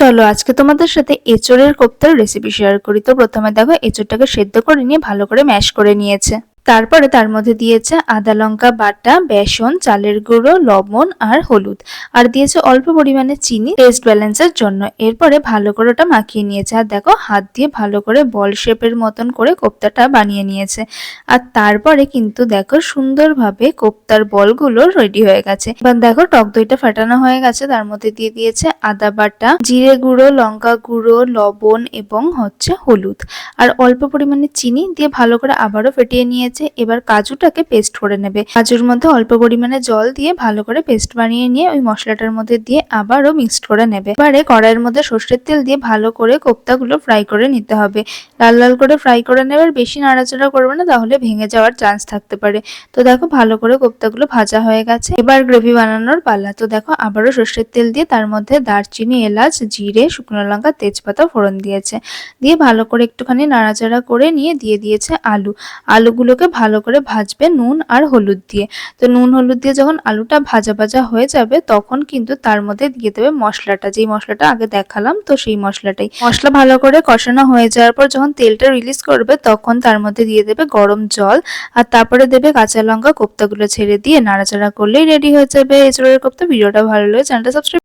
চলো আজকে তোমাদের সাথে এঁচোড়ের কোপ্তার রেসিপি শেয়ার করি। তো প্রথমে দেখো এঁচোড়টাকে সেদ্ধ করে নিয়ে ভালো করে ম্যাশ করে নিয়েছে। তারপরে তার মধ্যে দিয়েছে আদা লঙ্কা বাটা, বেসন, চালের গুঁড়ো, লবণ আর হলুদ, আর দিয়েছে অল্প পরিমাণে চিনি টেস্ট ব্যালেন্সের জন্য। এরপরে ভালো করে ওটা মাখিয়ে নিয়েছে, আর দেখো হাত দিয়ে ভালো করে বল শেপের মতন করে কোপ্তাটা বানিয়ে নিয়েছে। আর তারপরে কিন্তু দেখো সুন্দরভাবে কোপ্তার বলগুলো রেডি হয়ে গেছে। এবার দেখো টক দইটা ফাটানো হয়ে গেছে, তার মধ্যে দিয়ে দিয়েছে আদা বাটা, জিরে গুঁড়ো, লঙ্কা গুঁড়ো, লবণ এবং হলুদ, আর অল্প পরিমাণে চিনি দিয়ে ভালো করে আবারও ফেটিয়ে নিয়েছে। এবার কাজুটাকে পেস্ট করে নেবে। কাজুর মধ্যে অল্প পরিমাণে জল দিয়ে ভালো করে পেস্ট বানিয়ে নিয়ে ওই মশলাটার মধ্যে দিয়ে আবারও মিক্সড করে নেবে। এবারে কড়াইয়ের মধ্যে সর্ষের তেল দিয়ে ভালো করে কোপ্তাগুলো ফ্রাই করে নিতে হবে। লাল লাল করে ফ্রাই করে নেবে, আর বেশি নাড়াচাড়া করবে না, তাহলে ভেঙে যাওয়ার চান্স থাকতে পারে। তো দেখো ভালো করে কোপ্তাগুলো ভাজা হয়ে গেছে। এবার গ্রেভি বানানোর পালা। তো দেখো আবারও সর্ষের তেল দিয়ে তার মধ্যে দারচিনি, এলাচ, জিরে, শুকনো লঙ্কা, তেজপাতা ফোড়ন দিয়েছে। দিয়ে ভালো করে একটুখানি নাড়াচাড়া করে নিয়ে দিয়ে দিয়েছে আলুগুলোকে ভালো করে ভাজবে নুন আর হলুদ দিয়ে। তো নুন হলুদ দিয়ে যখন আলুটা ভাজা ভাজা হয়ে যাবে, তখন কিন্তু তার মধ্যে দিয়ে দেবে মশলাটা, যেই মশলাটা আগে দেখালাম, তো সেই মশলাটাই। মশলা ভালো করে কষানো হয়ে যাওয়ার পর যখন তেলটা রিলিজ করবে, তখন তার মধ্যে দিয়ে দেবে গরম জল, আর তারপরে দেবে কাঁচা লঙ্কা। কোপ্তাগুলো ছেড়ে দিয়ে নাড়াচাড়া করলেই রেডি হয়ে যাবে এঁচোড়ের কোপ্তা। ভিডিওটা ভালো লাগে চ্যানেলটা সাবস্ক্রাইব